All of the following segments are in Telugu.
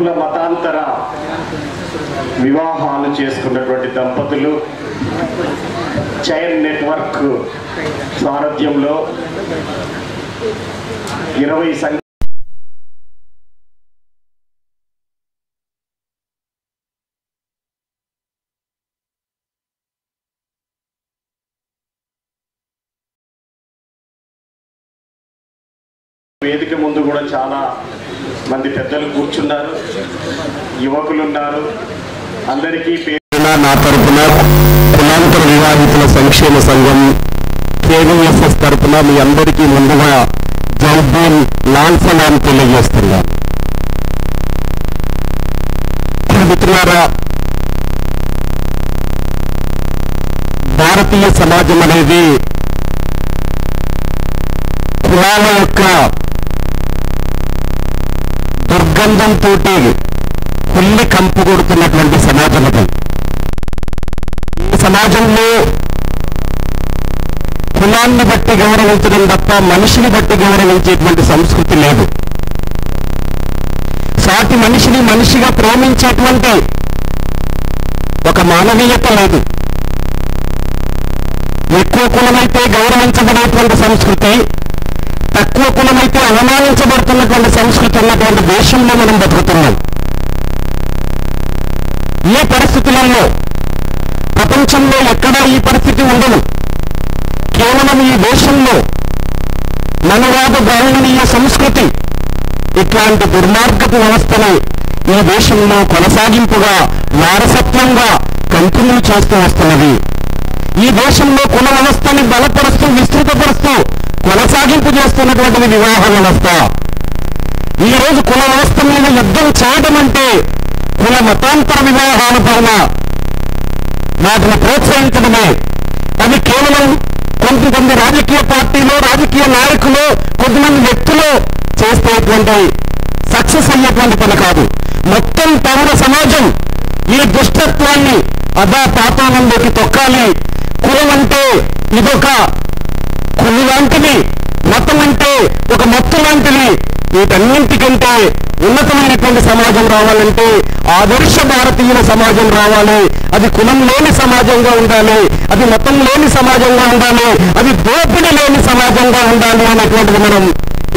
కుల మతాంతర వివాహాలు చేసుకున్నటువంటి దంపతులు చైన్ నెట్వర్క్ సారథ్యంలో 20 వేదిక ముందు కూడా చాలా మంది పెద్దలు కూర్చున్నారు, యువకులు ఉన్నారు. అందరికీ పేరున నా తరపున కులాంతర వివాహితుల సంక్షేమ సంఘం కేవీఎస్ఎస్ తరపున మీ అందరికీ ముందుగా జైభీమ్ లాల్ సలాం తెలియజేస్తున్నాను. మిత్రులారా, భారతీయ సమాజం అనేది కులాల యొక్క దుర్గంధంతో కుళ్ళి కంపు కొడుతున్నటువంటి సమాజం అది. ఈ సమాజంలో కులాన్ని బట్టి గౌరవించడం తప్ప మనిషిని బట్టి గౌరవించేటువంటి సంస్కృతి లేదు. సాటి మనిషిని మనిషిగా ప్రేమించేటువంటి ఒక మానవీయత లేదు. ఎక్కువ కులమైతే గౌరవించబడేటువంటి సంస్కృతి, తక్కువ కులమైతే అవమానించబడుతున్నటువంటి సంస్కృతి ఉన్నటువంటి దేశంలో మనం బతుకుతున్నాం. ఈ పరిస్థితులలో ప్రపంచంలో ఎక్కడా ఈ పరిస్థితి ఉండదు. కేవలం ఈ దేశంలో మనవాద బ్రాహ్మణీయ సంస్కృతి ఇట్లాంటి దుర్మార్గపు వ్యవస్థను ఈ దేశంలో కొనసాగింపుగా వారసత్వంగా కంటిన్యూ చేస్తూ వస్తున్నది. ఈ దేశంలో కుల వ్యవస్థని బలపరుస్తూ విస్తృతపరుస్తూ కొనసాగింపు చేస్తున్నటువంటిది వివాహ వ్యవస్థ. ఈ రోజు కుల వ్యవస్థ మీద యుద్ధం చేయడం అంటే కుల మతాంతర వివాహాల పైన వాటిని ప్రోత్సహించడమే. అది కేవలం కొంతమంది రాజకీయ పార్టీలు, రాజకీయ నాయకులు, కొద్దిమంది వ్యక్తులు చేసేటువంటి సక్సెస్ అయ్యేటువంటి పని కాదు. మొత్తం పౌర సమాజం ఈ దుష్టత్వాన్ని పాతాళంలోకి తొక్కాలి. కులం అంటే ఇదొక కులి లాంటిది, మతం అంటే ఒక మత్తు లాంటిది. వీటన్నింటికంటే ఉన్నతమైనటువంటి సమాజం రావాలంటే ఆదర్శ భారతీయుల సమాజం రావాలి. అది కులం లేని సమాజంగా ఉండాలి, అది మతం లేని సమాజంగా ఉండాలి, అది దోపిడీ లేని సమాజంగా ఉండాలి అనేటువంటిది మనం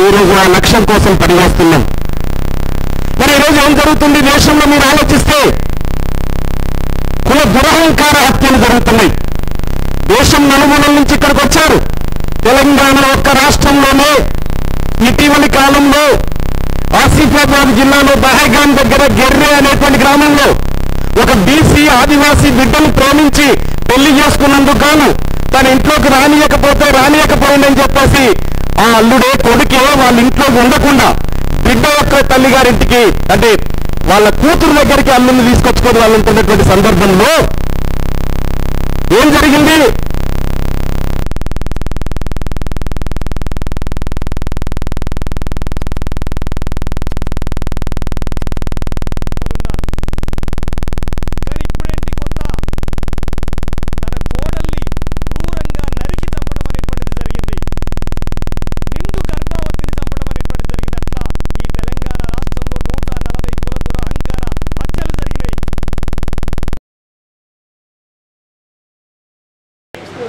ఈరోజు ఆ లక్ష్యం కోసం పనిచేస్తున్నాం. మరి ఈరోజు ఏం జరుగుతుంది దేశంలో మీరు ఆలోచిస్తే? కుల దురహంకార హత్యలు జరుగుతున్నాయి. దేశం నలుమూలల నుంచి ఇక్కడికి వచ్చారు. తెలంగాణ ఒక్క రాష్ట్రంలోనే ఇటీవలి కాలంలో ఆసిఫాబాద్ జిల్లాలో దహగాం దగ్గర గెర్రె అనేటువంటి గ్రామంలో ఒక బీసీ ఆదివాసీ బిడ్డను ప్రేమించి పెళ్లి చేసుకున్నందుకు గాను తన ఇంట్లోకి రానియకపోయిందని చెప్పేసి ఆ అల్లుడే కొడుకే వాళ్ళ ఇంట్లో ఉండకుండా బిడ్డ యొక్క తల్లిగారింటికి అంటే వాళ్ళ కూతురు దగ్గరికి అల్లుని తీసుకొచ్చుకొని వాళ్ళు ఉంటున్నటువంటి సందర్భంలో ఏం జరిగింది?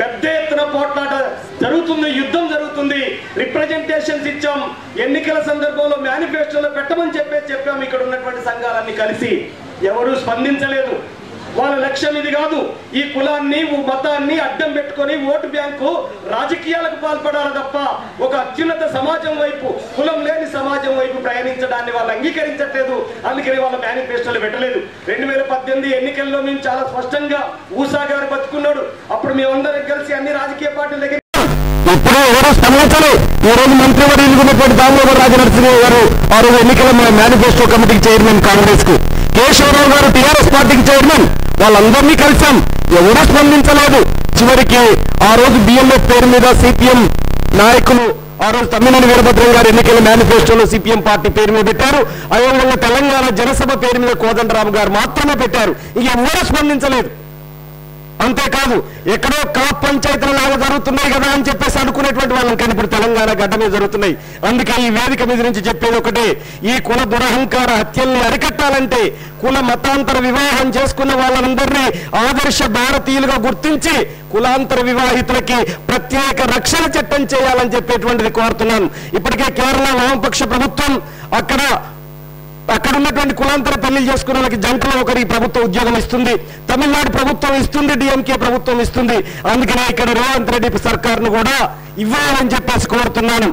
పెద్ద ఎత్తున పోట్లాట జరుగుతుంది, యుద్ధం జరుగుతుంది. రిప్రజెంటేషన్స్ ఇచ్చాం, ఎన్నికల సందర్భంలో మేనిఫెస్టోలో పెట్టమని చెప్పాం. ఇక్కడ ఉన్నటువంటి సంఘాలన్నీ కలిసి ఎవరూ స్పందించలేదు. వాళ్ళ లక్ష్యం ఇది కాదు. ఈ కులాన్ని మతాన్ని అడ్డం పెట్టుకొని ఓటు బ్యాంకు రాజకీయాలకు పాల్పడాలి తప్ప ఒక అత్యున్నత సమాజం వైపు, కులం లేని సమాజం వైపు ప్రయాణించడాన్ని వాళ్ళు అంగీకరించట్లేదు. అందుకని వాళ్ళ మేనిఫెస్టోలు పెట్టలేదు. 2018 ఎన్నికల్లో మేము చాలా స్పష్టంగా ఊసా గారు బతుకున్నాడు. అప్పుడు మేమందరం కలిసి అన్ని రాజకీయ పార్టీల దగ్గర ఇప్పుడు ఎవరో స్పందించాలి. ఈ రోజు మంత్రివర్యులు ఉన్నటువంటి దామోదర్ రాజనరసింహ గారు ఆ రోజు ఎన్నికల మేనిఫెస్టో కమిటీకి చైర్మన్, కాంగ్రెస్ కు కేశవరావు గారు టీఆర్ఎస్ పార్టీకి చైర్మన్, వాళ్ళందరినీ కలిసాం. ఎవరూ స్పందించలేదు. చివరికి ఆ రోజు బిఎల్ఎఫ్ పేరు మీద సిపిఎం నాయకులు ఆ రోజు తమ్మినేని వీరభద్రం గారు ఎన్నికల మేనిఫెస్టోలో సిపిఎం పార్టీ పేరు మీద పెట్టారు. అదేవిధంగా తెలంగాణ జనసభ పేరు మీద కోదండరామ్ గారు మాత్రమే పెట్టారు. ఇక ఎవరూ స్పందించలేదు. అంతేకాదు ఎక్కడో కాప్ పంచాయతీల లాగా జరుగుతున్నాయి కదా అని చెప్పేసి అనుకునేటువంటి వాళ్ళని కానీ ఇప్పుడు తెలంగాణ గడ్డ మీద జరుగుతున్నాయి. అందుకే ఈ వేదిక మీద నుంచి చెప్పేది ఒకటే, ఈ కుల దురహంకార హత్యల్ని అరికట్టాలంటే కుల మతాంతర వివాహం చేసుకున్న వాళ్ళందరినీ ఆదర్శ భారతీయులుగా గుర్తించి కులాంతర వివాహితులకి ప్రత్యేక రక్షణ చట్టం చేయాలని చెప్పేటువంటిది కోరుతున్నాను. ఇప్పటికే కేరళ వామపక్ష ప్రభుత్వం అక్కడ ఉన్నటువంటి కులాంతర పెళ్లి చేసుకున్న వాళ్ళకి జంటలో ఒకరికి ప్రభుత్వ ఉద్యోగం ఇస్తుంది, తమిళనాడు ప్రభుత్వం ఇస్తుంది, డిఎంకే ప్రభుత్వం ఇస్తుంది. అందుకనే ఇక్కడ రేవంత్ రెడ్డి సర్కార్ను కూడా ఇవ్వాలని చెప్పేసి కోరుతున్నాను.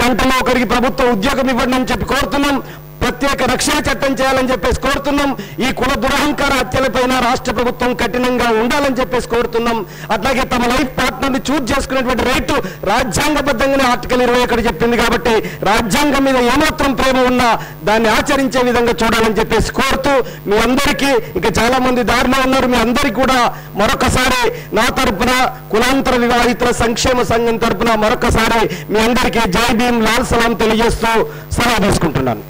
జంటలో ఒకరికి ప్రభుత్వ ఉద్యోగం ఇవ్వండి అని చెప్పి కోరుతున్నాం. ప్రత్యేక రక్షణ చట్టం చేయాలని చెప్పేసి కోరుతున్నాం. ఈ కుల దురహంకార హత్యలపైన రాష్ట్ర ప్రభుత్వం కఠినంగా ఉండాలని చెప్పేసి కోరుతున్నాం. అట్లాగే తమ లైఫ్ పార్ట్నర్ని చూజ్ చేసుకునేటువంటి రైట్ రాజ్యాంగబద్ధంగానే ఆర్టికల్ 21 చెప్పింది. కాబట్టి రాజ్యాంగం మీద ఏమాత్రం ప్రేమ ఉన్నా దాన్ని ఆచరించే విధంగా చూడాలని చెప్పేసి కోరుతూ, మీ అందరికీ ఇంకా చాలా మంది దారిలో ఉన్నారు, మీ అందరికీ కూడా మరొకసారి నా తరపున కులాంతర వివాహితుల సంక్షేమ సంఘం తరపున మరొకసారి మీ అందరికీ జై భీమ్, లాల్ సలాం తెలియజేస్తూ సెలవు తీసుకుంటున్నాను.